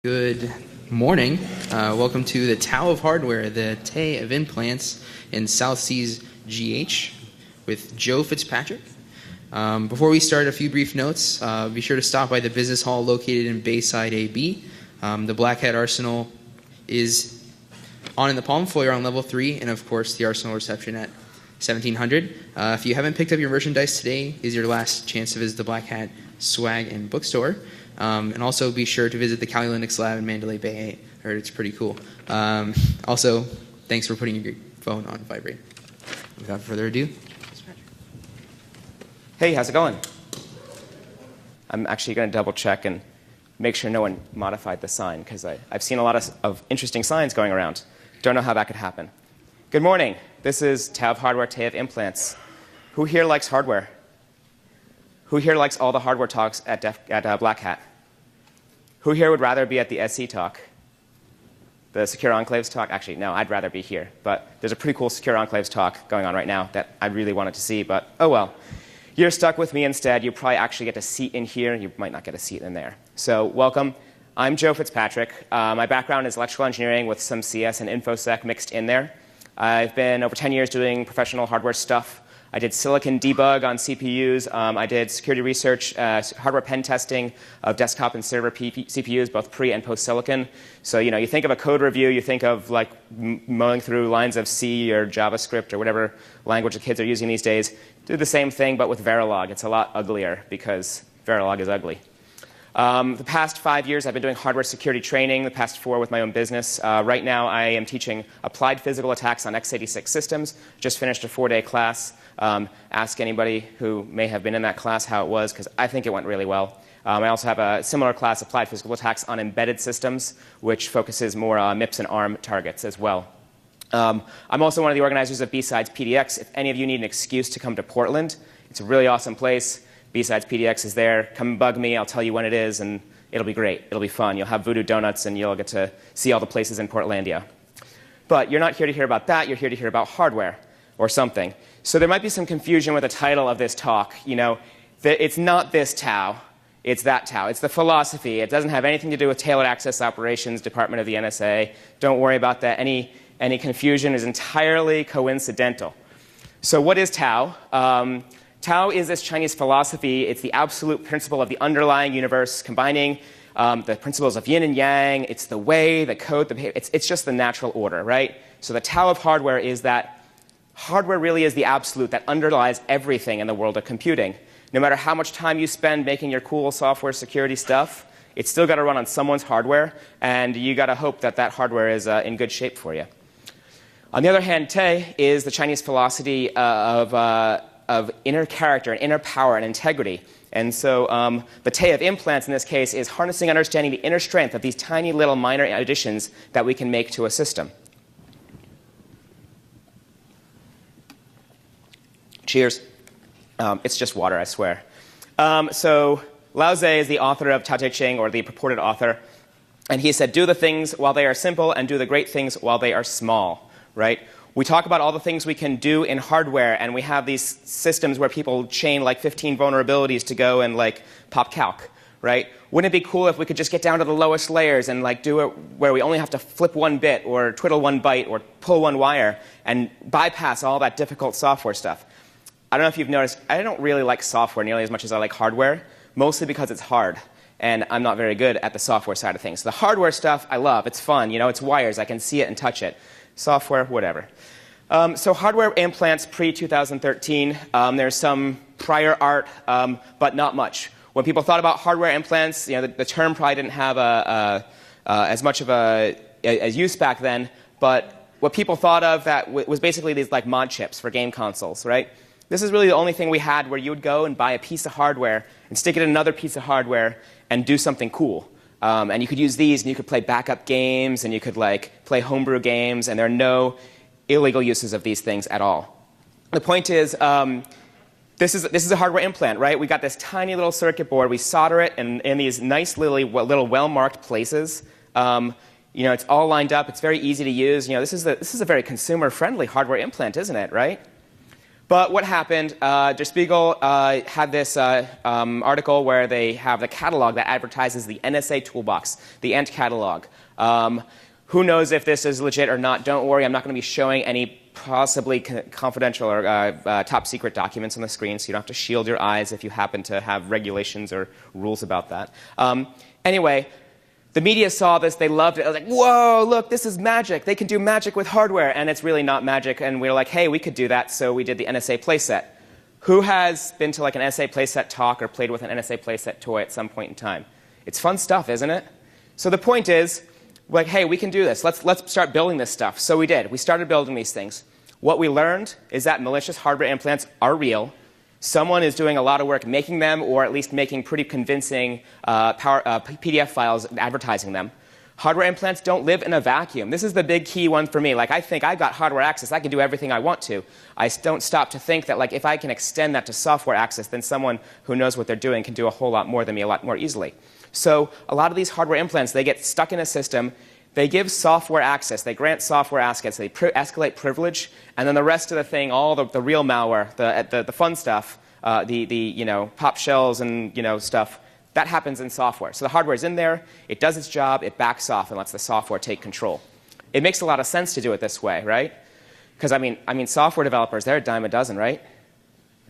Good morning. Welcome to the Tao of Hardware, the Tay of Implants in South Seas GH with Joe Fitzpatrick. Before we start, a few brief notes. Be sure to stop by the business hall located in Bayside AB. The Black Hat Arsenal is on in the Palm Foyer on level 3, and of course the Arsenal reception at 1700. If you haven't picked up your merchandise, today is your last chance to visit the Black Hat swag and bookstore. And also be sure to visit the Kali Linux lab in Mandalay Bay. I heard it's pretty cool. Also, thanks for putting your phone on vibrate. Without further ado, hey, how's it going? I'm actually going to double check and make sure no one modified the sign, because I've seen a lot of interesting signs going around. Don't know how that could happen. Good morning. This is Tao of Hardware, Tay of Implants. Who here likes hardware? Who here likes all the hardware talks at Black Hat? Who here would rather be at the SC talk? The Secure Enclaves talk? Actually, no, I'd rather be here. But there's a pretty cool Secure Enclaves talk going on right now that I really wanted to see, but oh well. You're stuck with me instead. You probably actually get a seat in here. You might not get a seat in there. So welcome. I'm Joe Fitzpatrick. My background is electrical engineering with some CS and InfoSec mixed in there. I've been over 10 years doing professional hardware stuff. I did silicon debug on CPUs. I did security research, hardware pen testing of desktop and server CPUs, both pre and post silicon. So you think of a code review, you think of like mowing through lines of C or JavaScript or whatever language the kids are using these days. Do the same thing, but with Verilog. It's a lot uglier because Verilog is ugly. The past 5 years, I've been doing hardware security training, the past 4 with my own business. Right now, I am teaching applied physical attacks on x86 systems. Just finished a 4-day class. Ask anybody who may have been in that class how it was, because I think it went really well. I also have a similar class, applied physical attacks on embedded systems, which focuses more on MIPS and ARM targets as well. I'm also one of the organizers of B-Sides PDX. If any of you need an excuse to come to Portland, it's a really awesome place. B-Sides PDX is there. Come bug me. I'll tell you when it is, and it'll be great. It'll be fun. You'll have Voodoo Donuts, and you'll get to see all the places in Portlandia. But you're not here to hear about that. You're here to hear about hardware or something. So there might be some confusion with the title of this talk. It's not this Tao. It's that Tao. It's the philosophy. It doesn't have anything to do with Tailored Access Operations, Department of the NSA. Don't worry about that. Any confusion is entirely coincidental. So what is Tao? Tao is this Chinese philosophy. It's the absolute principle of the underlying universe, combining the principles of yin and yang. It's the way, the code, the behavior. It's just the natural order, right? So the Tao of hardware is that hardware really is the absolute that underlies everything in the world of computing. No matter how much time you spend making your cool software security stuff, it's still got to run on someone's hardware, and you got to hope that that hardware is in good shape for you. On the other hand, Tay is the Chinese philosophy of inner character and inner power and integrity. And so the Tay of Implants in this case is harnessing and understanding the inner strength of these tiny little minor additions that we can make to a system. Cheers. It's just water, I swear. So Lao Tse is the author of Tao Te Ching, or the purported author. And he said, do the things while they are simple and do the great things while they are small, right? We talk about all the things we can do in hardware, and we have these systems where people chain like 15 vulnerabilities to go and like pop calc, right? Wouldn't it be cool if we could just get down to the lowest layers and like do it where we only have to flip one bit or twiddle one byte or pull one wire and bypass all that difficult software stuff? I don't know if you've noticed, I don't really like software nearly as much as I like hardware, mostly because it's hard, and I'm not very good at the software side of things. The hardware stuff I love. It's fun. It's wires. I can see it and touch it. Software, whatever. So hardware implants pre-2013. There's some prior art, but not much. When people thought about hardware implants, the term probably didn't have as much of a use back then, but what people thought of that was basically these like mod chips for game consoles, right? This is really the only thing we had where you would go and buy a piece of hardware and stick it in another piece of hardware and do something cool. And you could use these, and you could play backup games, and you could like play homebrew games, and there are no illegal uses of these things at all. The point is, this is a hardware implant, right? We got this tiny little circuit board. We solder it in these nice little well-marked places. It's all lined up. It's very easy to use. This is a very consumer-friendly hardware implant, isn't it, right? But what happened, Der Spiegel had this article where they have the catalog that advertises the NSA Toolbox, the Ant catalog. Who knows if this is legit or not? Don't worry, I'm not going to be showing any possibly confidential or top secret documents on the screen, so you don't have to shield your eyes if you happen to have regulations or rules about that. Anyway, the media saw this, they loved it. I was like, whoa, look, this is magic. They can do magic with hardware, and it's really not magic. And we were like, hey, we could do that, so we did the NSA playset. Who has been to like an NSA playset talk or played with an NSA playset toy at some point in time? It's fun stuff, isn't it? So the point is, like, hey, we can do this. Let's start building this stuff. So we did. We started building these things. What we learned is that malicious hardware implants are real. Someone is doing a lot of work making them, or at least making pretty convincing PDF files advertising them. Hardware implants don't live in a vacuum. This is the big key one for me. Like, I think I've got hardware access. I can do everything I want to. I don't stop to think that, like, if I can extend that to software access, then someone who knows what they're doing can do a whole lot more than me a lot more easily. So a lot of these hardware implants, they get stuck in a system. They give software access. They grant software access. They escalate privilege. And then the rest of the thing, all the real malware, the fun stuff, the pop shells and stuff, that happens in software. So the hardware is in there. It does its job. It backs off and lets the software take control. It makes a lot of sense to do it this way, right? Because, I mean, software developers, they're a dime a dozen, right?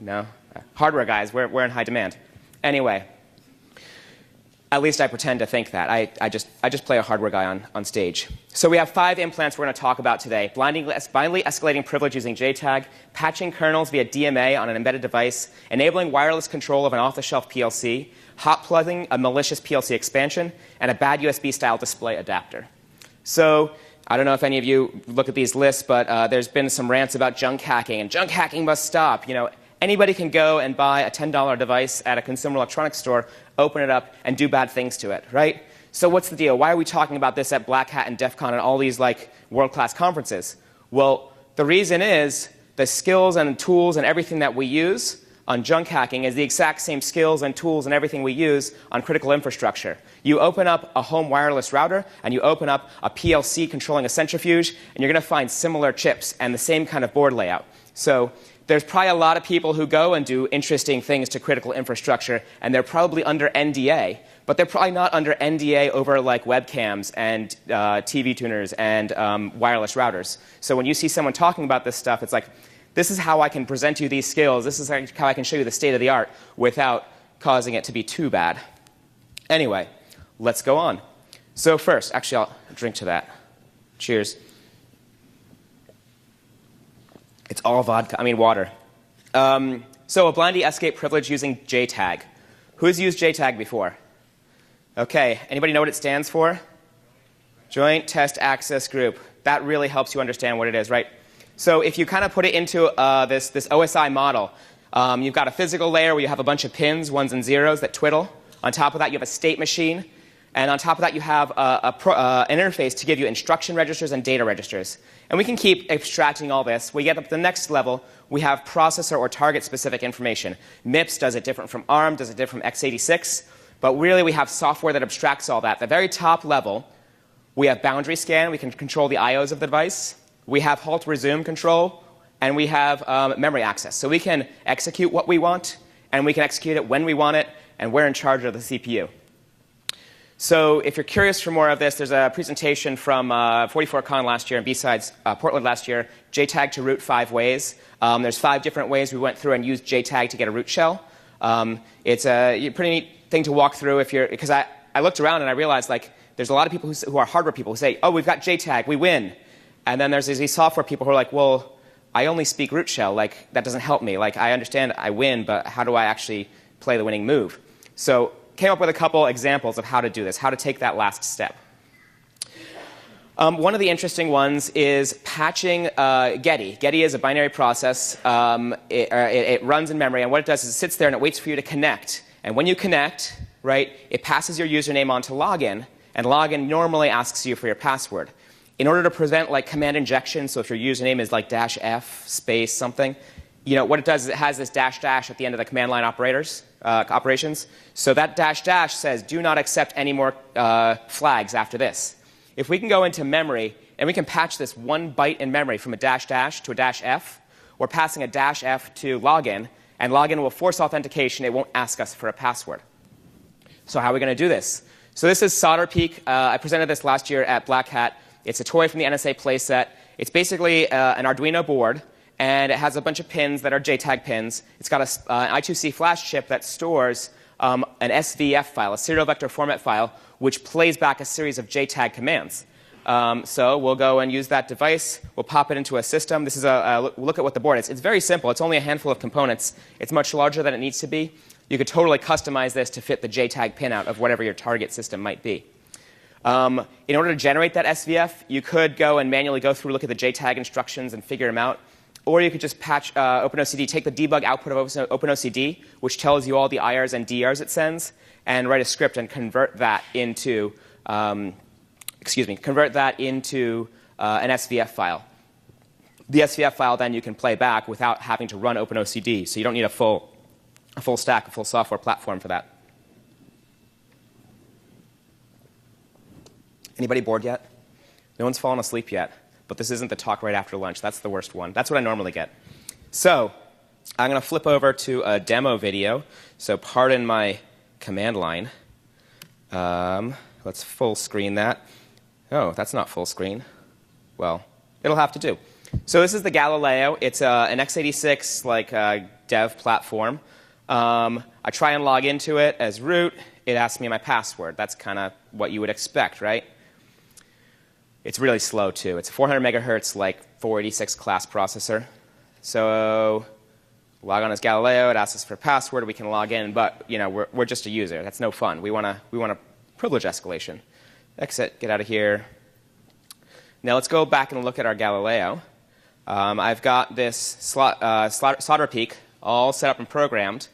No? Hardware guys, we're in high demand. Anyway. At least I pretend to think that. I just play a hardware guy on stage. So we have 5 implants we're going to talk about today. Blindly escalating privilege using JTAG, patching kernels via DMA on an embedded device, enabling wireless control of an off-the-shelf PLC, hot plugging a malicious PLC expansion, and a bad USB-style display adapter. So I don't know if any of you look at these lists, but there's been some rants about junk hacking, and junk hacking must stop. Anybody can go and buy a $10 device at a consumer electronics store, open it up, and do bad things to it, right? So what's the deal? Why are we talking about this at Black Hat and DEF CON and all these world-class conferences? Well, the reason is the skills and tools and everything that we use on junk hacking is the exact same skills and tools and everything we use on critical infrastructure. You open up a home wireless router, and you open up a PLC controlling a centrifuge, and you're going to find similar chips and the same kind of board layout. So there's probably a lot of people who go and do interesting things to critical infrastructure, and they're probably under NDA, but they're probably not under NDA over like webcams and TV tuners and wireless routers. So when you see someone talking about this stuff, it's like, this is how I can present you these skills. This is how I can show you the state of the art without causing it to be too bad. Anyway, let's go on. So first, actually, I'll drink to that. Cheers. It's all vodka, water. So a blindly escape privilege using JTAG. Who's used JTAG before? Okay, anybody know what it stands for? Joint Test Access Group. That really helps you understand what it is, right? So if you kind of put it into this OSI model, you've got a physical layer where you have a bunch of pins, ones and zeros, that twiddle. On top of that, you have a state machine. And on top of that, you have an interface to give you instruction registers and data registers. And we can keep abstracting all this. We get up to the next level. We have processor or target-specific information. MIPS does it different from ARM, does it different from x86. But really, we have software that abstracts all that. At the very top level, we have boundary scan. We can control the IOs of the device. We have halt resume control. And we have memory access. So we can execute what we want, and we can execute it when we want it, and we're in charge of the CPU. So if you're curious for more of this, there's a presentation from 44Con last year and B-Sides Portland last year, JTAG to root 5 ways. There's 5 different ways we went through and used JTAG to get a root shell. It's a pretty neat thing to walk through because I looked around and I realized there's a lot of people who are hardware people who say, oh, we've got JTAG, we win. And then there's these software people who are like, well, I only speak root shell. That doesn't help me. I understand I win, but how do I actually play the winning move? So came up with a couple examples of how to do this, how to take that last step. One of the interesting ones is patching Getty. Getty is a binary process. It runs in memory, and what it does is it sits there and it waits for you to connect. And when you connect, right, it passes your username on to login, and login normally asks you for your password. In order to prevent command injection, so if your username is -F space something, what it does is it has this -- at the end of the command line operations. So that -- says, do not accept any more flags after this. If we can go into memory and we can patch this 1 byte in memory from a -- to a -F, we're passing a -F to login, and login will force authentication. It won't ask us for a password. So how are we going to do this? So this is SolderPeek. I presented this last year at Black Hat. It's a toy from the NSA playset. It's basically an Arduino board, and it has a bunch of pins that are JTAG pins. It's got an I2C flash chip that stores an SVF file, a serial vector format file, which plays back a series of JTAG commands. So we'll go and use that device. We'll pop it into a system. This is a look at what the board is. It's very simple. It's only a handful of components. It's much larger than it needs to be. You could totally customize this to fit the JTAG pinout of whatever your target system might be. In order to generate that SVF, you could go and manually go through, look at the JTAG instructions, and figure them out. Or you could just patch OpenOCD, take the debug output of OpenOCD, which tells you all the IRs and DRs it sends, and write a script and convert that into an SVF file. The SVF file then you can play back without having to run OpenOCD, so you don't need a full stack, a full software platform for that. Anybody bored yet? No one's fallen asleep yet, but this isn't the talk right after lunch. That's the worst one. That's what I normally get. So I'm going to flip over to a demo video, so pardon my command line. Let's full screen that. Oh, that's not full screen. Well, it'll have to do. So this is the Galileo. It's an x86 dev platform. I try and log into it as root. It asks me my password. That's kind of what you would expect, right? It's really slow, too. It's a 400 megahertz, 486 class processor. So log on as Galileo. It asks us for a password. We can log in, but we're just a user. That's no fun. We want a privilege escalation. Exit. Get out of here. Now let's go back and look at our Galileo. I've got this SolderPeek all set up and programmed,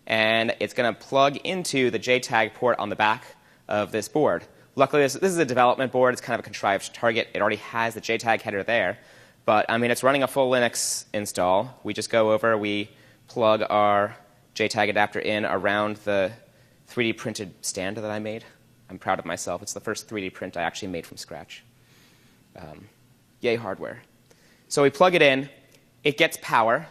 and it's going to plug into the JTAG port on the back of this board. Luckily, this is a development board. It's kind of a contrived target. It already has the JTAG header there. But, it's running a full Linux install. We just go over, we plug our JTAG adapter in around the 3D printed stand that I made. I'm proud of myself. It's the first 3D print I actually made from scratch. Yay, hardware. So we plug it in. It gets power.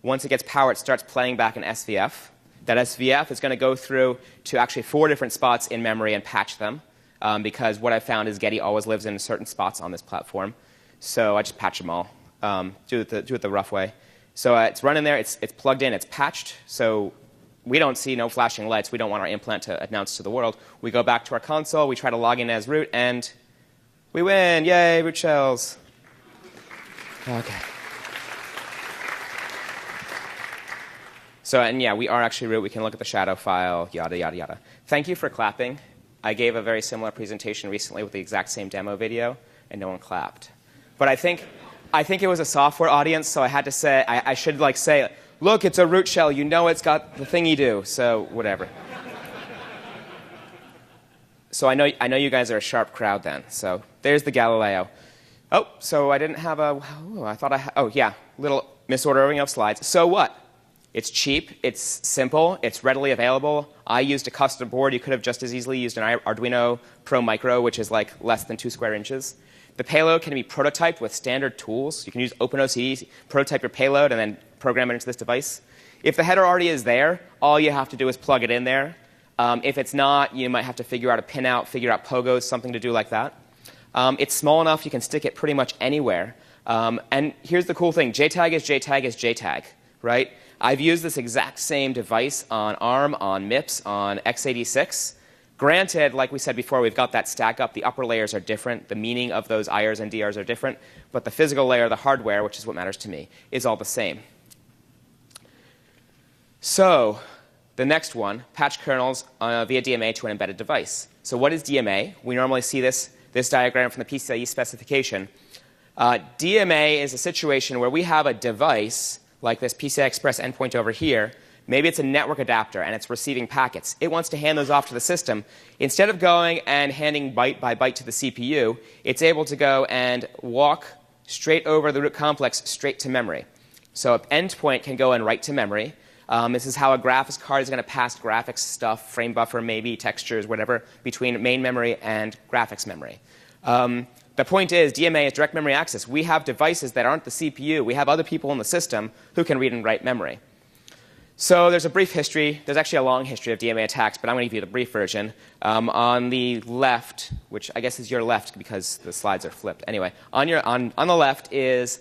Once it gets power, it starts playing back an SVF. That SVF is going to go through to actually 4 different spots in memory and patch them. Because what I found is Getty always lives in certain spots on this platform. So I just patch them all, do it the rough way. So it's running there. It's plugged in. It's patched. So we don't see no flashing lights. We don't want our implant to announce to the world. We go back to our console. We try to log in as root, and we win. Yay, root shells. OK. So, and yeah, we are actually root. We can look at the shadow file, yada, yada, yada. Thank you for clapping. I gave a very similar presentation recently with the exact same demo video, and no one clapped. But I think it was a software audience, so I had to say, I should say, look, it's a root shell. You know it's got the thingy do. So whatever. So I know you guys are a sharp crowd then. So there's the Galileo. Oh, so I didn't have a. Oh, I thought I. Oh yeah, little misordering of slides. So what? It's cheap, it's simple, it's readily available. I used a custom board. You could have just as easily used an Arduino Pro Micro, which is less than 2 square inches. The payload can be prototyped with standard tools. You can use OpenOCD, prototype your payload, and then program it into this device. If the header already is there, all you have to do is plug it in there. If it's not, you might have to figure out a pinout, figure out pogos, something to do like that. It's small enough you can stick it pretty much anywhere. And here's the cool thing. JTAG is JTAG is JTAG, right? I've used this exact same device on ARM, on MIPS, on x86. Granted, like we said before, we've got that stack up. The upper layers are different. The meaning of those IRs and DRs are different. But the physical layer, the hardware, which is what matters to me, is all the same. So the next one, patch kernels via DMA to an embedded device. So what is DMA? We normally see this diagram from the PCIe specification. DMA is a situation where we have a device like this PCI Express endpoint over here. Maybe it's a network adapter, and it's receiving packets. It wants to hand those off to the system. Instead of going and handing byte by byte to the CPU, it's able to go and walk straight over the root complex straight to memory. So an endpoint can go and write to memory. This is how a graphics card is going to pass graphics stuff, frame buffer, maybe textures, whatever, between main memory and graphics memory. the point is, DMA is direct memory access. We have devices that aren't the CPU. We have other people in the system who can read and write memory. So there's a brief history. There's actually a long history of DMA attacks, but I'm going to give you the brief version. On the left, which I guess is your left because the slides are flipped. Anyway, on the left is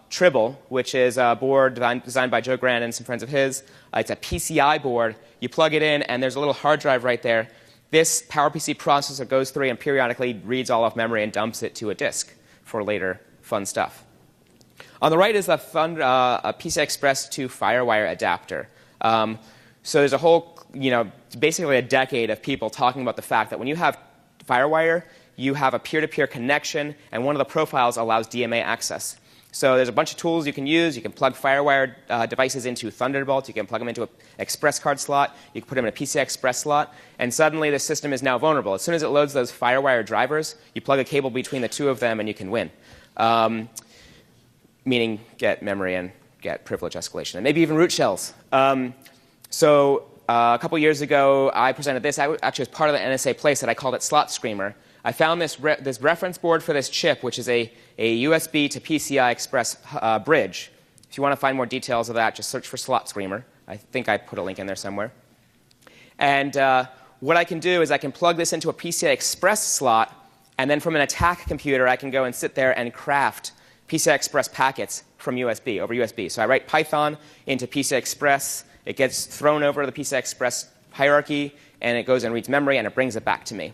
Tribble, which is a board designed by Joe Grant and some friends of his. It's a PCI board. You plug it in, and there's a little hard drive right there. This PowerPC processor goes through and periodically reads all of memory and dumps it to a disk for later fun stuff. On the right is a PCI Express to FireWire adapter. So there's a whole, basically a decade of people talking about the fact that when you have FireWire, you have a peer-to-peer connection, and one of the profiles allows DMA access. So there's a bunch of tools you can use. You can plug FireWire devices into Thunderbolt. You can plug them into an Express card slot. You can put them in a PCI Express slot. And suddenly the system is now vulnerable. As soon as it loads those FireWire drivers, you plug a cable between the two of them, and you can win. Meaning get memory and get privilege escalation, and maybe even root shells. So a couple years ago, I presented this. I actually was part of the NSA playset. I called it Slot Screamer. I found this reference board for this chip, which is a USB to PCI Express bridge. If you want to find more details of that, just search for Slot Screamer. I think I put a link in there somewhere. And what I can do is I can plug this into a PCI Express slot, and then from an attack computer, I can go and sit there and craft PCI Express packets from USB, over USB. So I write Python into PCI Express. It gets thrown over to the PCI Express hierarchy, and it goes and reads memory, and it brings it back to me.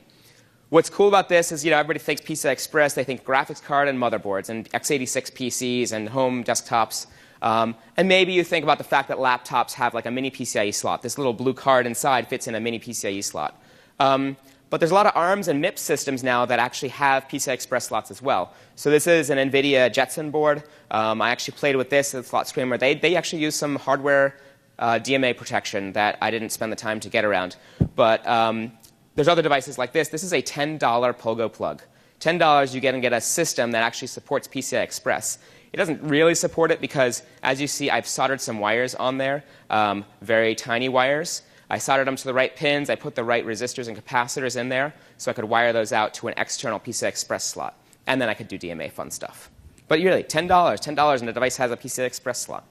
What's cool about this is, everybody thinks PCI Express, they think graphics card and motherboards and x86 PCs and home desktops. And maybe you think about the fact that laptops have like a mini PCIe slot. This little blue card inside fits in a mini PCIe slot. But there's a lot of ARMs and MIPS systems now that actually have PCI Express slots as well. So this is an NVIDIA Jetson board. I actually played with this at Slot Screamer. They actually use some hardware DMA protection that I didn't spend the time to get around. But there's other devices like this. This is a $10 Pogo plug. $10, you get a system that actually supports PCI Express. It doesn't really support it because, as you see, I've soldered some wires on there, very tiny wires. I soldered them to the right pins. I put the right resistors and capacitors in there so I could wire those out to an external PCI Express slot. And then I could do DMA fun stuff. But really, $10 and the device has a PCI Express slot.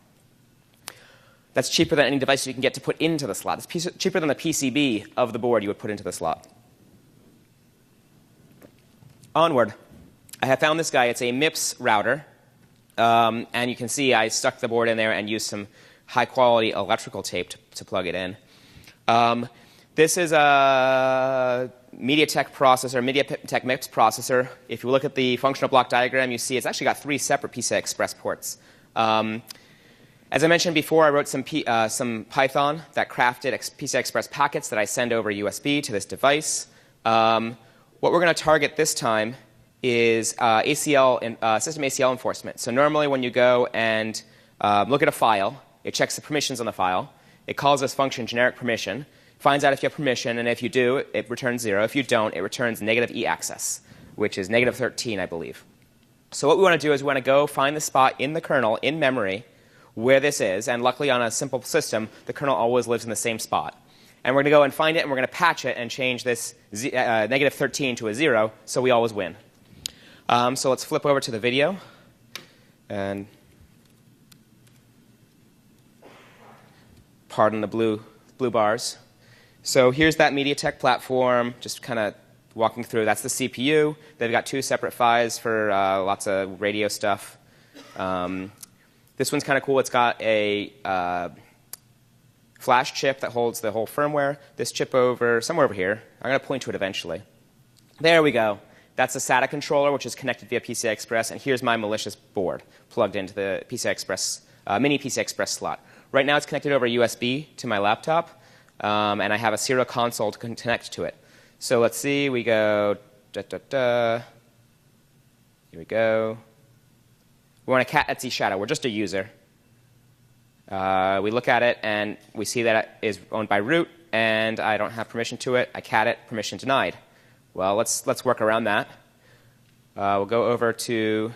That's cheaper than any device you can get to put into the slot. It's cheaper than the PCB of the board you would put into the slot. Onward. I have found this guy. It's a MIPS router. And you can see I stuck the board in there and used some high-quality electrical tape to plug it in. This is a MediaTek processor, MediaTek MIPS processor. If you look at the functional block diagram, you see it's actually got 3 separate PCI Express ports. As I mentioned before, I wrote some Python that crafted PCI Express packets that I send over USB to this device. What we're going to target this time is system ACL enforcement. So normally when you go and look at a file, it checks the permissions on the file. It calls this function generic permission, finds out if you have permission, and if you do, it returns 0. If you don't, it returns negative E-access, which is negative 13, I believe. So what we want to do is we want to go find the spot in the kernel, in memory, where this is. And luckily on a simple system, the kernel always lives in the same spot. And we're going to go and find it, and we're going to patch it and change this negative 13 to a 0, so we always win. So let's flip over to the video. And pardon the blue bars. So here's that MediaTek platform, just kind of walking through. That's the CPU. They've got 2 separate PHYs for lots of radio stuff. This one's kind of cool. It's got a flash chip that holds the whole firmware. This chip somewhere over here. I'm going to point to it eventually. There we go. That's a SATA controller, which is connected via PCI Express. And here's my malicious board plugged into the PCI Express, mini PCI Express slot. Right now it's connected over USB to my laptop, and I have a serial console to connect to it. So let's see. We go, Here we go. We want a cat Etsy shadow. We're just a user. We look at it, and we see that it is owned by root, and I don't have permission to it. I cat it, permission denied. Well, let's work around that. We'll go over to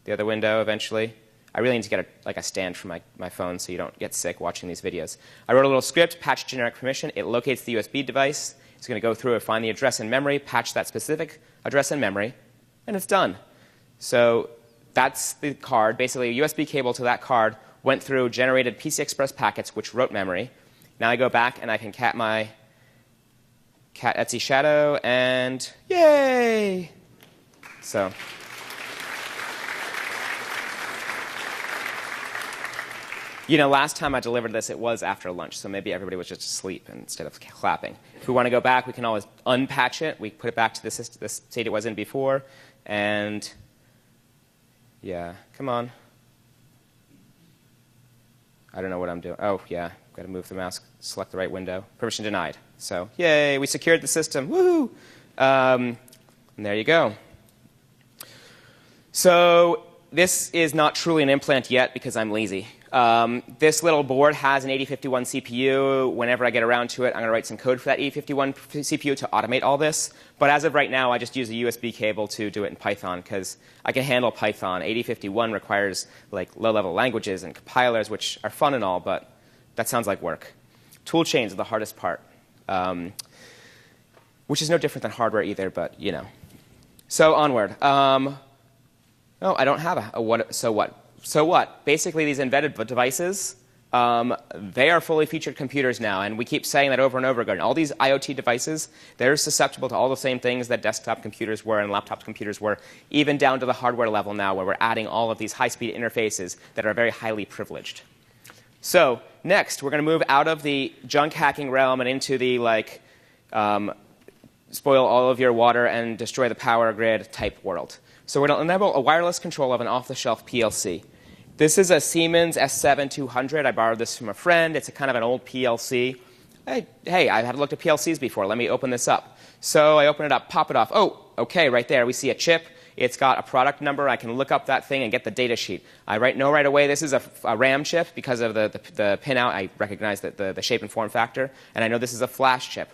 the other window eventually. I really need to get a stand for my phone so you don't get sick watching these videos. I wrote a little script, patch generic permission. It locates the USB device. It's going to go through and find the address in memory, patch that specific address in memory. and it's done. So that's the card. Basically, a USB cable to that card went through, generated PCI Express packets, which wrote memory. Now I go back and I can cat my cat Etsy shadow, and yay! So. Last time I delivered this, it was after lunch, so maybe everybody was just asleep instead of clapping. If we want to go back, we can always unpatch it. We put it back to the state it was in before, and yeah, come on. I don't know what I'm doing. Oh, yeah, got to move the mouse, select the right window. Permission denied. So, yay, we secured the system. Woohoo! And there you go. So this is not truly an implant yet because I'm lazy. This little board has an 8051 CPU. Whenever I get around to it, I'm going to write some code for that 8051 CPU to automate all this. But as of right now, I just use a USB cable to do it in Python because I can handle Python. 8051 requires like low-level languages and compilers, which are fun and all, but that sounds like work. Tool chains are the hardest part, which is no different than hardware either, but So onward. No, I don't have a what. So what? So what? Basically, these embedded devices, they are fully featured computers now, and we keep saying that over and over again. All these IoT devices, they're susceptible to all the same things that desktop computers were and laptop computers were, even down to the hardware level now, where we're adding all of these high-speed interfaces that are very highly privileged. So next, we're going to move out of the junk hacking realm and into the spoil all of your water and destroy the power grid type world. So we're going to enable a wireless control of an off-the-shelf PLC. This is a Siemens S7-200. I borrowed this from a friend. It's a kind of an old PLC. Hey, I've had a look at PLCs before. Let me open this up. So I open it up, pop it off. Oh, OK, right there. We see a chip. It's got a product number. I can look up that thing and get the data sheet. I know right away this is a RAM chip because of the pinout. I recognize the shape and form factor. And I know this is a flash chip.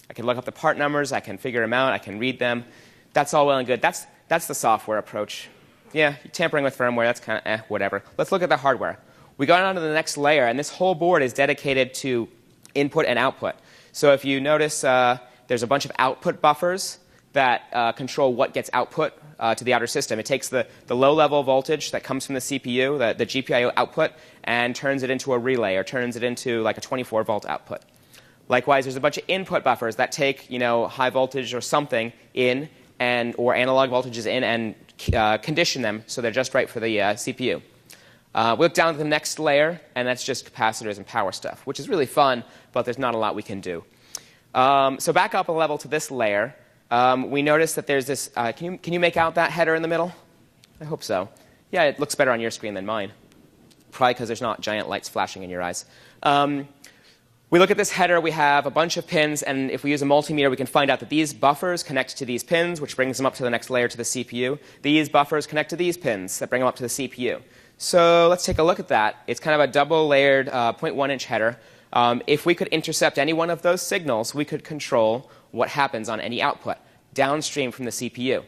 I can look up the part numbers. I can figure them out. I can read them. That's all well and good. That's the software approach. Yeah, tampering with firmware, that's kind of whatever. Let's look at the hardware. We go on to the next layer, and this whole board is dedicated to input and output. So if you notice, there's a bunch of output buffers that control what gets output to the outer system. It takes the low-level voltage that comes from the CPU, the GPIO output, and turns it into a relay, or turns it into like a 24-volt output. Likewise, there's a bunch of input buffers that take high voltage or something in, or analog voltages in, and condition them so they're just right for the CPU. We look down to the next layer, and that's just capacitors and power stuff, which is really fun, but there's not a lot we can do. So back up a level to this layer. We notice that there's this. Can you make out that header in the middle? I hope so. Yeah, it looks better on your screen than mine. Probably because there's not giant lights flashing in your eyes. We look at this header. We have a bunch of pins, and if we use a multimeter, we can find out that these buffers connect to these pins, which brings them up to the next layer to the CPU. These buffers connect to these pins that bring them up to the CPU. So let's take a look at that. It's kind of a double-layered 0.1-inch header. If we could intercept any one of those signals, we could control what happens on any output downstream from the CPU.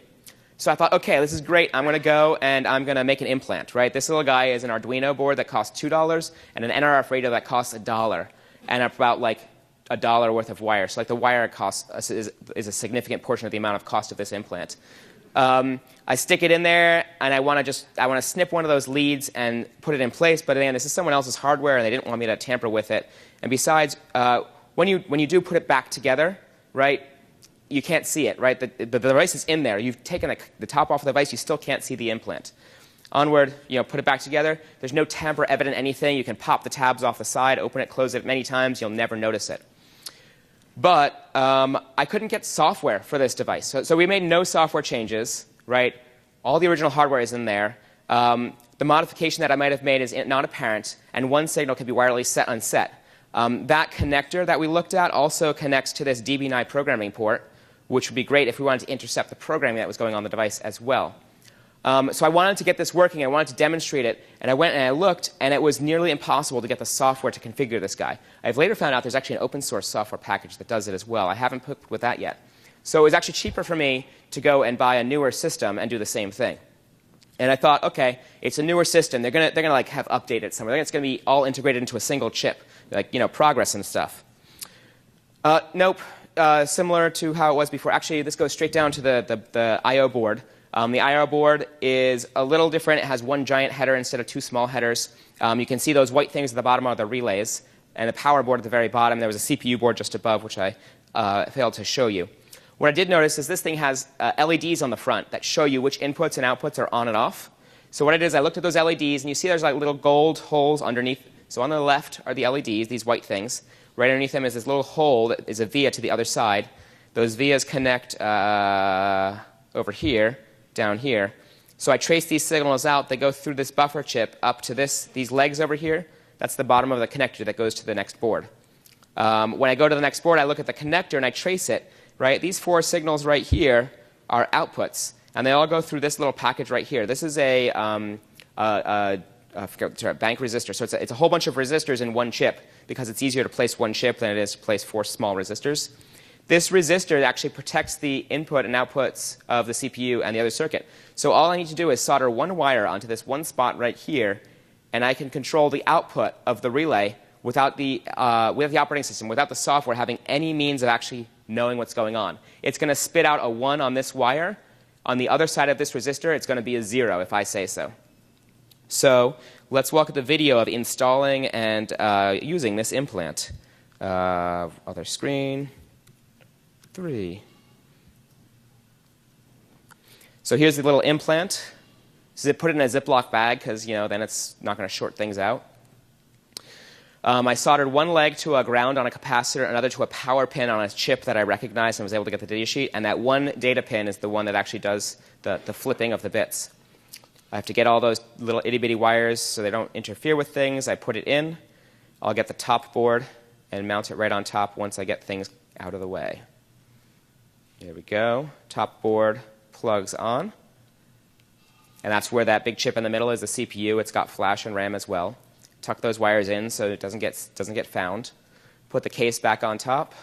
So I thought, OK, this is great. I'm going to go and I'm going to make an implant. Right? This little guy is an Arduino board that costs $2 and an NRF radio that costs $1. And about like $1 worth of wire. So like the wire cost is a significant portion of the amount of cost of this implant. I stick it in there, and I want to snip one of those leads and put it in place. But again, this is someone else's hardware, and they didn't want me to tamper with it. And besides, when you do put it back together, right, you can't see it, right? The device is in there. You've taken the top off the device. You still can't see the implant. Onward, put it back together. There's no tamper evident anything. You can pop the tabs off the side, open it, close it many times. You'll never notice it. But I couldn't get software for this device. So we made no software changes, right? All the original hardware is in there. The modification that I might have made is not apparent, and one signal can be wirelessly set unset. That connector that we looked at also connects to this DB9 programming port, which would be great if we wanted to intercept the programming that was going on the device as well. So I wanted to get this working. I wanted to demonstrate it. And I went and I looked, and it was nearly impossible to get the software to configure this guy. I've later found out there's actually an open source software package that does it as well. I haven't put with that yet. So it was actually cheaper for me to go and buy a newer system and do the same thing. And I thought, OK, it's a newer system. They're going to like have updated somewhere. It's going to be all integrated into a single chip, like progress and stuff. Nope. Similar to how it was before. Actually, this goes straight down to the I/O board. The I/O board is a little different. It has one giant header instead of two small headers. You can see those white things at the bottom are the relays, and the power board at the very bottom. There was a CPU board just above, which I failed to show you. What I did notice is this thing has LEDs on the front that show you which inputs and outputs are on and off. So what I did is I looked at those LEDs, and you see there's like little gold holes underneath. So on the left are the LEDs, these white things. Right underneath them is this little hole that is a via to the other side. Those vias connect over here, down here. So I trace these signals out. They go through this buffer chip up to these legs over here. That's the bottom of the connector that goes to the next board. When I go to the next board, I look at the connector and I trace it. Right? These 4 signals right here are outputs, and they all go through this little package right here. This is a bank resistor. So it's a whole bunch of resistors in one chip because it's easier to place one chip than it is to place 4 small resistors. This resistor actually protects the input and outputs of the CPU and the other circuit. So all I need to do is solder one wire onto this one spot right here, and I can control the output of the relay without the operating system, without the software having any means of actually knowing what's going on. It's going to spit out a 1 on this wire. On the other side of this resistor, it's going to be a 0 if I say so. So let's walk at the video of installing and using this implant. Other screen. 3. So here's the little implant. So put it in a Ziploc bag because then it's not going to short things out. I soldered one leg to a ground on a capacitor, another to a power pin on a chip that I recognized and was able to get the data sheet, and that one data pin is the one that actually does the flipping of the bits. I have to get all those little itty-bitty wires so they don't interfere with things. I put it in. I'll get the top board and mount it right on top once I get things out of the way. There we go. Top board plugs on. And that's where that big chip in the middle is the CPU. It's got flash and RAM as well. Tuck those wires in so it doesn't get found. Put the case back on top.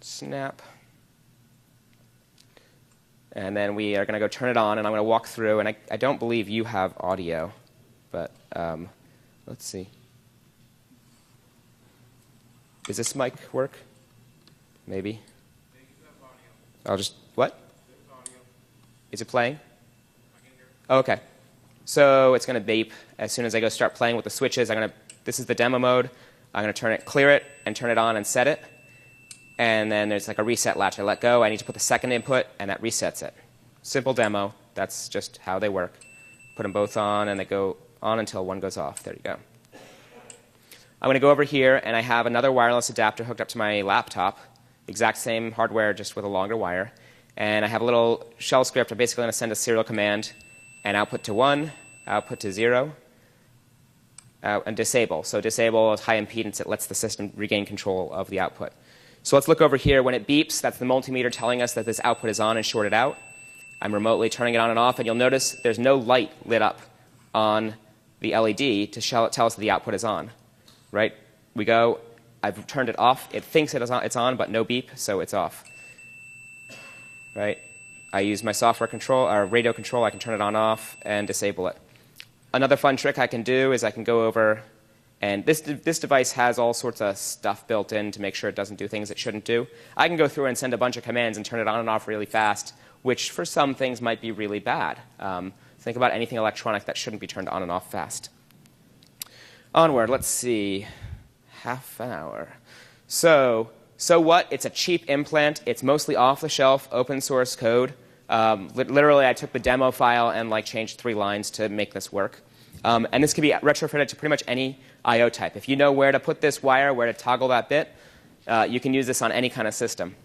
Snap. And then we are going to go turn it on, and I'm going to walk through. And I don't believe you have audio, but let's see. Does this mic work? Maybe. I'll just, what? Is it playing? Oh, okay. So it's going to beep as soon as I go start playing with the switches. This is the demo mode. I'm going to clear it, and turn it on and set it. And then there's like a reset latch. I let go. I need to put the second input, and that resets it. Simple demo. That's just how they work. Put them both on, and they go on until one goes off. There you go. I'm going to go over here, and I have another wireless adapter hooked up to my laptop. Exact same hardware, just with a longer wire. And I have a little shell script. I'm basically going to send a serial command and output to 1, output to 0, and disable. So disable is high impedance. It lets the system regain control of the output. So let's look over here. When it beeps, that's the multimeter telling us that this output is on and shorted out. I'm remotely turning it on and off, and you'll notice there's no light lit up on the LED to tell us that the output is on. Right? We go. I've turned it off. It thinks it's on, but no beep, so it's off. Right? I use my software control, or radio control. I can turn it on, off, and disable it. Another fun trick I can do is I can go over, and this device has all sorts of stuff built in to make sure it doesn't do things it shouldn't do. I can go through and send a bunch of commands and turn it on and off really fast, which for some things might be really bad. Think about anything electronic that shouldn't be turned on and off fast. Onward, let's see. Half hour. So what? It's a cheap implant. It's mostly off-the-shelf, open-source code. Literally, I took the demo file and changed 3 lines to make this work. And this can be retrofitted to pretty much any I/O type. If you know where to put this wire, where to toggle that bit, you can use this on any kind of system.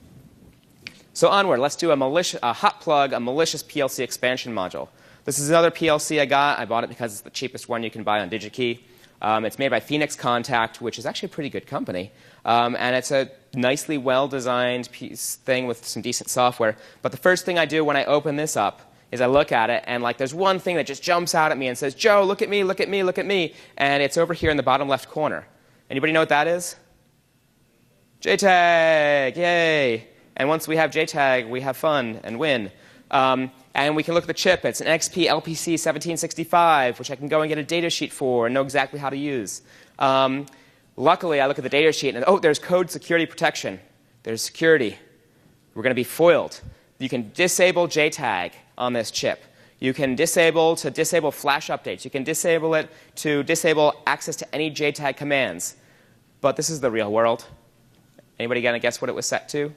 So onward, let's do a hot plug, a malicious PLC expansion module. This is another PLC I got. I bought it because it's the cheapest one you can buy on DigiKey. It's made by Phoenix Contact, which is actually a pretty good company. And it's a nicely well-designed thing with some decent software. But the first thing I do when I open this up is I look at it, and there's one thing that just jumps out at me and says, Joe, look at me, look at me, look at me. And it's over here in the bottom left corner. Anybody know what that is? JTAG, yay. And once we have JTAG, we have fun and win. And we can look at the chip. It's an XP LPC 1765, which I can go and get a data sheet for and know exactly how to use. Luckily, I look at the data sheet, and there's code security protection. There's security. We're going to be foiled. You can disable JTAG on this chip. You can disable flash updates. You can disable it to disable access to any JTAG commands. But this is the real world. Anybody gonna guess what it was set to?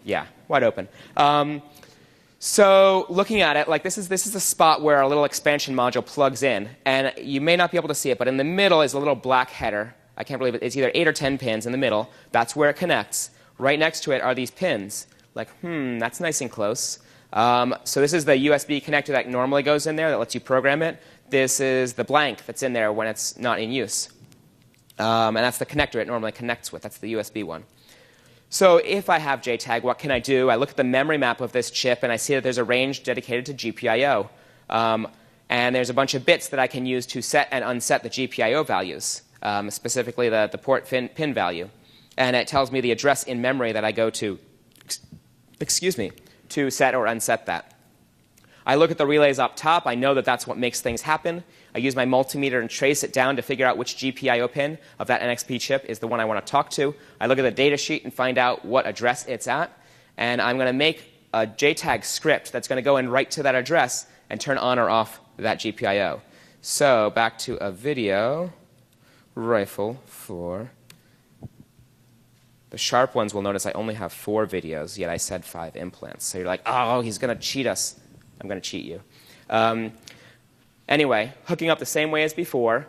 Yeah, wide open. So looking at it, like this is the spot where our little expansion module plugs in. And you may not be able to see it, but in the middle is a little black header. I can't believe it. It's either 8 or 10 pins in the middle. That's where it connects. Right next to it are these pins. Like, that's nice and close. So this is the USB connector that normally goes in there that lets you program it. This is the blank that's in there when it's not in use. And that's the connector it normally connects with. That's the USB one. So if I have JTAG, what can I do? I look at the memory map of this chip, and I see that there's a range dedicated to GPIO. And there's a bunch of bits that I can use to set and unset the GPIO values, specifically the port pin value. And it tells me the address in memory that I go to, to set or unset that. I look at the relays up top. I know that that's what makes things happen. I use my multimeter and trace it down to figure out which GPIO pin of that NXP chip is the one I want to talk to. I look at the data sheet and find out what address it's at. And I'm going to make a JTAG script that's going to go in right to that address and turn on or off that GPIO. So back to a video rifle for... The sharp ones will notice I only have 4 videos, yet I said 5 implants. So you're like, oh, he's going to cheat us. I'm going to cheat you. Anyway, hooking up the same way as before,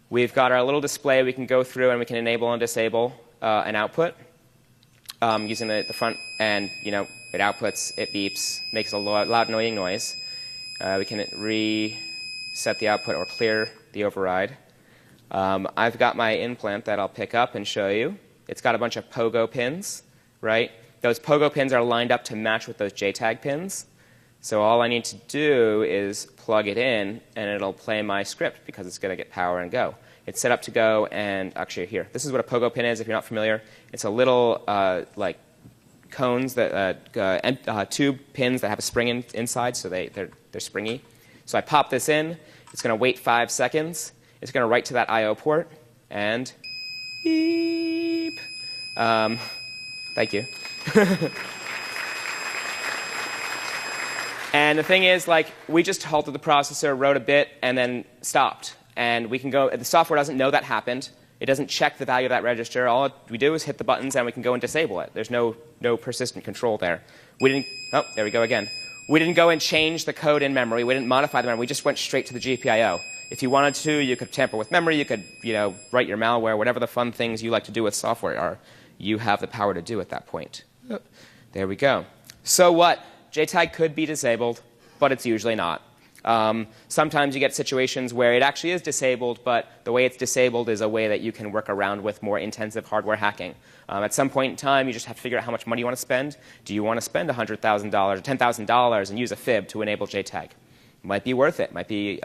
we've got our little display we can go through, and we can enable and disable an output using the front. And it outputs, it beeps, makes a loud annoying noise. We can reset the output or clear the override. I've got my implant that I'll pick up and show you. It's got a bunch of pogo pins, right? Those pogo pins are lined up to match with those JTAG pins. So all I need to do is plug it in, and it'll play my script because it's going to get power and go. It's set up to go, and actually here, this is what a pogo pin is if you're not familiar. It's a little like cones, that tube pins that have a spring inside, so they're springy. So I pop this in. It's going to wait 5 seconds. It's going to write to that I/O port, and beep. Thank you. And the thing is, like, we just halted the processor, wrote a bit, and then stopped. And we can go, the software doesn't know that happened. It doesn't check the value of that register. All we do is hit the buttons, and we can go and disable it. There's no persistent control there. We didn't, oh, there we go again. We didn't go and change the code in memory. We didn't modify the memory. We just went straight to the GPIO. If you wanted to, you could tamper with memory. You could, write your malware, whatever the fun things you like to do with software are. You have the power to do at that point. There we go. So what? JTAG could be disabled, but it's usually not. Sometimes you get situations where it actually is disabled, but the way it's disabled is a way that you can work around with more intensive hardware hacking. At some point in time, you just have to figure out how much money you want to spend. Do you want to spend $100,000 or $10,000 and use a fib to enable JTAG? Might be worth it. Might be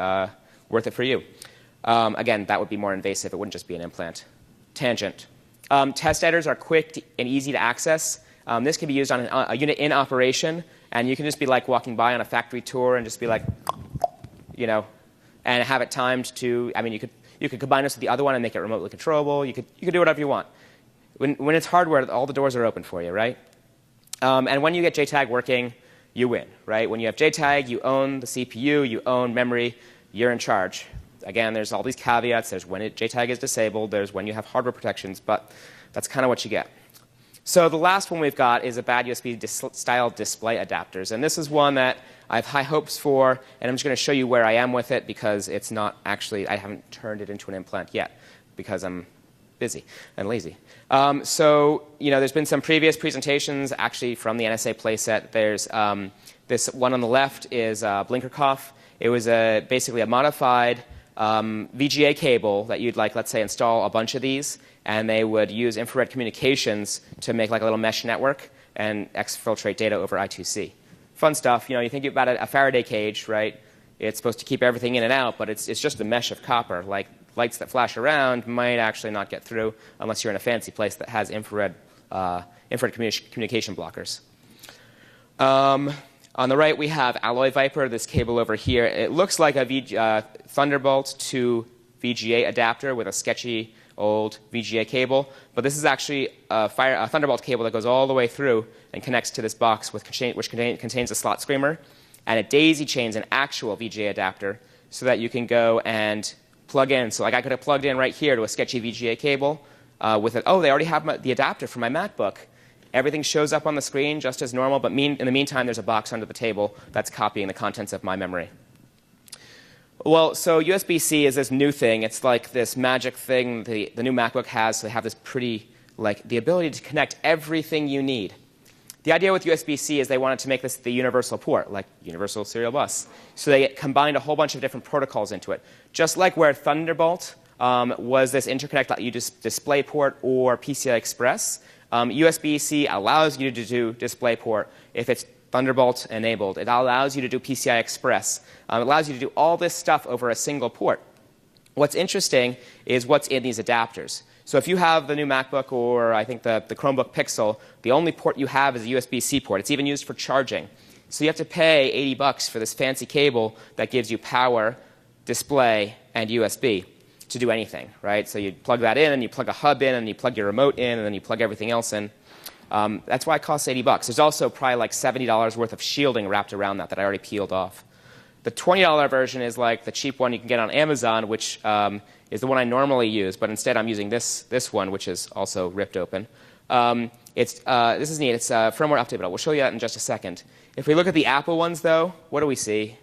worth it for you. Again, that would be more invasive. It wouldn't just be an implant. Tangent. Test editors are quick and easy to access. This can be used on a unit in operation, and you can just be like walking by on a factory tour and just be like, and have it timed to. I mean, you could combine this with the other one and make it remotely controllable. You could do whatever you want. When it's hardware, all the doors are open for you, right? And when you get JTAG working, you win, right? When you have JTAG, you own the CPU, you own memory, you're in charge. Again, there's all these caveats. There's when JTAG is disabled. There's when you have hardware protections, but that's kind of what you get. So the last one we've got is a bad USB-style display adapters. And this is one that I have high hopes for, and I'm just going to show you where I am with it because it's not actually, I haven't turned it into an implant yet because I'm busy and lazy. So, there's been some previous presentations actually from the NSA playset. There's this one on the left is Blinkerkopf. It was basically a modified VGA cable that you'd let's say, install a bunch of these, and they would use infrared communications to make like a little mesh network and exfiltrate data over I2C. Fun stuff. You think about a Faraday cage, right? It's supposed to keep everything in and out, but it's just a mesh of copper. Like lights that flash around might actually not get through unless you're in a fancy place that has infrared communication blockers. On the right, we have Alloy Viper, this cable over here. It looks like a Thunderbolt to VGA adapter with a sketchy old VGA cable. But this is actually a Thunderbolt cable that goes all the way through and connects to this box which contains a slot screamer. And it daisy chains an actual VGA adapter so that you can go and plug in. So like I could have plugged in right here to a sketchy VGA cable with it. Oh, they already have the adapter for my MacBook. Everything shows up on the screen just as normal, but in the meantime, there's a box under the table that's copying the contents of my memory. Well, so USB-C is this new thing. It's like this magic thing the new MacBook has. So they have this pretty, like, the ability to connect everything you need. The idea with USB-C is they wanted to make this the universal port, like Universal Serial Bus. So they combined a whole bunch of different protocols into it. Just like where Thunderbolt was this interconnect that you just DisplayPort or PCI Express, USB-C allows you to do DisplayPort if it's Thunderbolt enabled. It allows you to do PCI Express. It allows you to do all this stuff over a single port. What's interesting is what's in these adapters. So if you have the new MacBook or I think the Chromebook Pixel, the only port you have is a USB-C port. It's even used for charging. So you have to pay $80 for this fancy cable that gives you power, display, and USB to do anything, right? So you plug that in, and you plug a hub in, and you plug your remote in, and then you plug everything else in. That's why it costs $80. There's also probably like $70 worth of shielding wrapped around that I already peeled off. The $20 version is like the cheap one you can get on Amazon, which is the one I normally use, but instead I'm using this one, which is also ripped open. This is neat. It's firmware updatable. We'll show you that in just a second. If we look at the Apple ones, though, what do we see?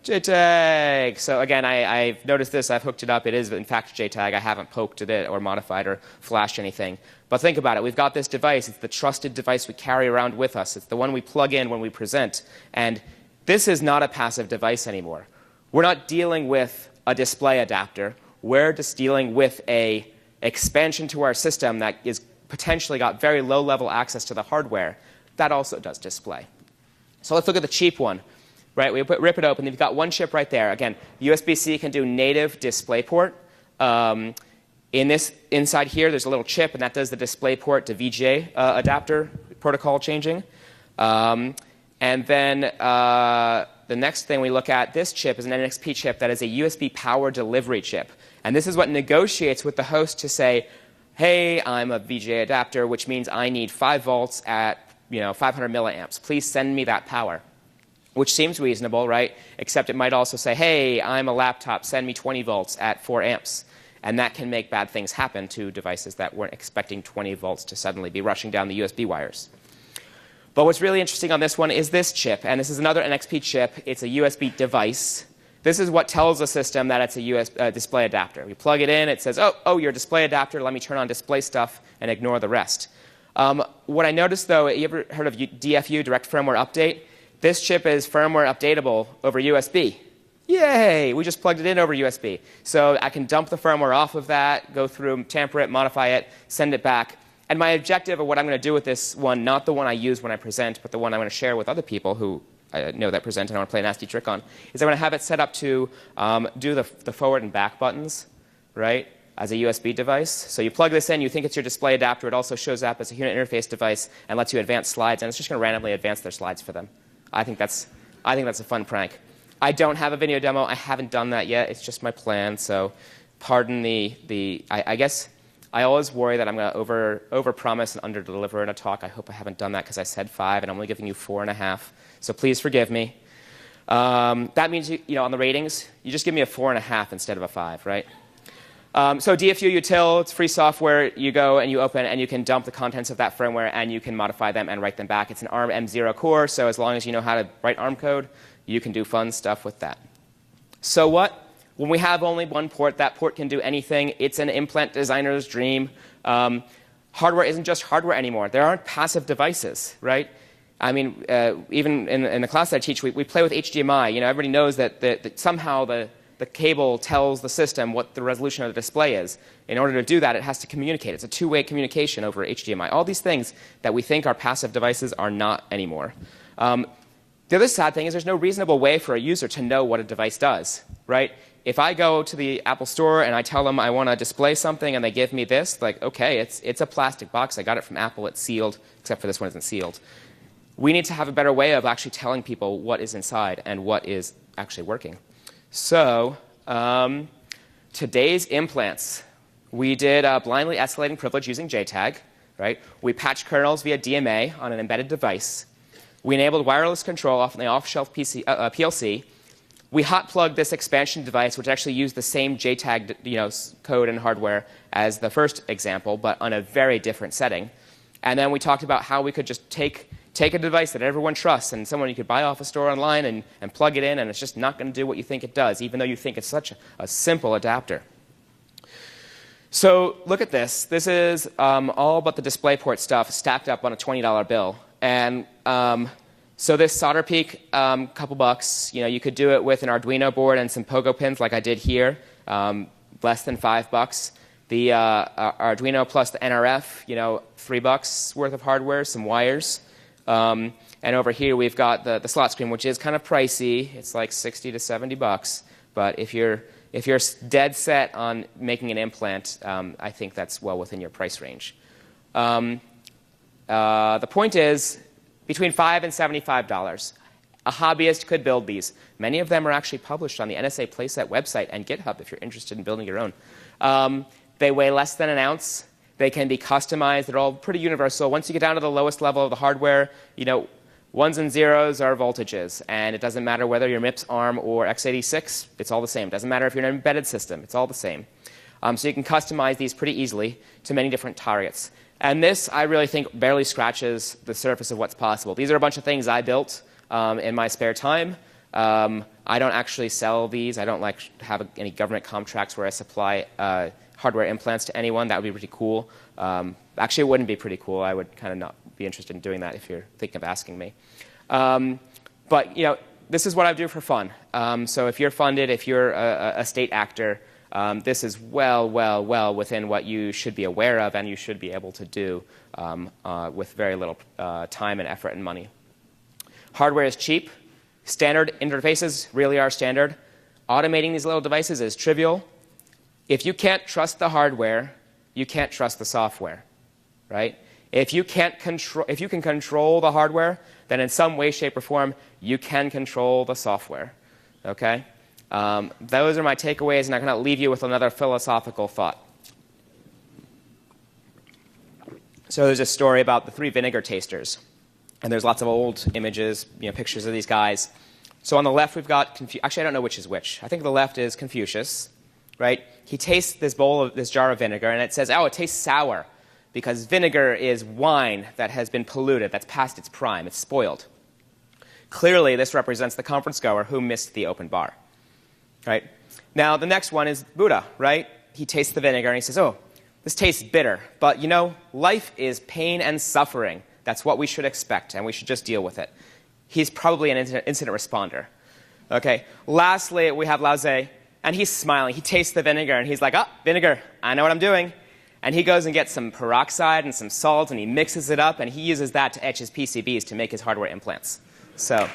JTAG. So again, I've noticed this. I've hooked it up. It is, in fact, JTAG. I haven't poked at it or modified or flashed anything. But think about it. We've got this device. It's the trusted device we carry around with us. It's the one we plug in when we present. And this is not a passive device anymore. We're not dealing with a display adapter. We're just dealing with an expansion to our system that is potentially got very low-level access to the hardware. That also does display. So let's look at the cheap one. Right, we rip it open. You've got one chip right there. Again, USB-C can do native DisplayPort. Inside here, there's a little chip, and that does the DisplayPort to VGA adapter protocol changing. And then the next thing we look at, this chip is an NXP chip that is a USB power delivery chip. And this is what negotiates with the host to say, hey, I'm a VGA adapter, which means I need 5 volts at 500 milliamps. Please send me that power. Which seems reasonable, right? Except it might also say, hey, I'm a laptop, send me 20 volts at 4 amps. And that can make bad things happen to devices that weren't expecting 20 volts to suddenly be rushing down the USB wires. But what's really interesting on this one is this chip. And this is another NXP chip. It's a USB device. This is what tells the system that it's a display adapter. We plug it in. It says, oh, you're a display adapter. Let me turn on display stuff and ignore the rest. What I noticed, though, you ever heard of DFU, Direct Firmware Update? This chip is firmware updatable over USB. Yay! We just plugged it in over USB. So I can dump the firmware off of that, go through, tamper it, modify it, send it back. And my objective of what I'm going to do with this one, not the one I use when I present, but the one I'm going to share with other people who I know that present and I want to play a nasty trick on, is I'm going to have it set up to do the forward and back buttons, right, as a USB device. So you plug this in, you think it's your display adapter. It also shows up as a unit interface device and lets you advance slides, and it's just going to randomly advance their slides for them. I think that's a fun prank. I don't have a video demo. I haven't done that yet. It's just my plan. So pardon I guess I always worry that I'm going to over-promise and under-deliver in a talk. I hope I haven't done that because I said 5, and I'm only giving you 4.5. So please forgive me. That means, on the ratings, you just give me a 4.5 instead of a 5, right? So DFU Util, it's free software. You go and you open and you can dump the contents of that firmware and you can modify them and write them back. It's an ARM M0 core, so as long as you know how to write ARM code, you can do fun stuff with that. So what? When we have only one port, that port can do anything. It's an implant designer's dream. Hardware isn't just hardware anymore. There aren't passive devices, right? I mean, even in the class that I teach, we play with HDMI. Everybody knows that somehow the cable tells the system what the resolution of the display is. In order to do that, it has to communicate. It's a two-way communication over HDMI. All these things that we think are passive devices are not anymore. The other sad thing is there's no reasonable way for a user to know what a device does, right? If I go to the Apple Store and I tell them I want to display something and they give me this, like, okay, it's a plastic box. I got it from Apple. It's sealed, except for this one isn't sealed. We need to have a better way of actually telling people what is inside and what is actually working. So today's implants. We did blindly escalating privilege using JTAG. Right? We patched kernels via DMA on an embedded device. We enabled wireless control off the off-shelf PLC. We hot-plugged this expansion device, which actually used the same JTAG code and hardware as the first example, but on a very different setting. And then we talked about how we could just take a device that everyone trusts and someone you could buy off a store online and plug it in, and it's just not going to do what you think it does, even though you think it's such a simple adapter. So look at this. This is all but the DisplayPort stuff stacked up on a $20 bill. And so this solder peak, couple bucks. You could do it with an Arduino board and some pogo pins like I did here, less than $5. The Arduino plus the NRF, $3 worth of hardware, some wires. And over here we've got the slot screen, which is kind of pricey. It's like $60 to $70. But if you're dead set on making an implant, I think that's well within your price range. The point is, between $5 and $75, a hobbyist could build these. Many of them are actually published on the NSA Playset website and GitHub if you're interested in building your own. They weigh less than an ounce. They can be customized. They're all pretty universal. Once you get down to the lowest level of the hardware, ones and zeros are voltages, and it doesn't matter whether you're MIPS, ARM, or x86. It's all the same. It doesn't matter if you're an embedded system. It's all the same. So you can customize these pretty easily to many different targets. And this, I really think, barely scratches the surface of what's possible. These are a bunch of things I built in my spare time. I don't actually sell these. I don't have any government contracts where I supply hardware implants to anyone. That would be pretty cool. Actually, it wouldn't be pretty cool. I would kind of not be interested in doing that if you're thinking of asking me. But this is what I do for fun. So if you're funded, if you're a state actor, this is well within what you should be aware of and you should be able to do with very little time and effort and money. Hardware is cheap. Standard interfaces really are standard. Automating these little devices is trivial. If you can't trust the hardware, you can't trust the software, right? If you can control the hardware, then in some way, shape, or form, you can control the software. Okay? Those are my takeaways, and I'm going to leave you with another philosophical thought. So there's a story about the three vinegar tasters, and there's lots of old images, pictures of these guys. So on the left, we've got actually, I don't know which is which. I think the left is Confucius, right? He tastes this jar of vinegar, and it says, oh, it tastes sour, because vinegar is wine that has been polluted, that's past its prime, it's spoiled. Clearly, this represents the conference goer who missed the open bar, right? Now, the next one is Buddha, right? He tastes the vinegar, and he says, oh, this tastes bitter, but life is pain and suffering. That's what we should expect, and we should just deal with it. He's probably an incident responder. Okay. Lastly, we have Lao Tse, and he's smiling. He tastes the vinegar, and he's like, oh, vinegar, I know what I'm doing. And he goes and gets some peroxide and some salt, and he mixes it up, and he uses that to etch his PCBs to make his hardware implants. So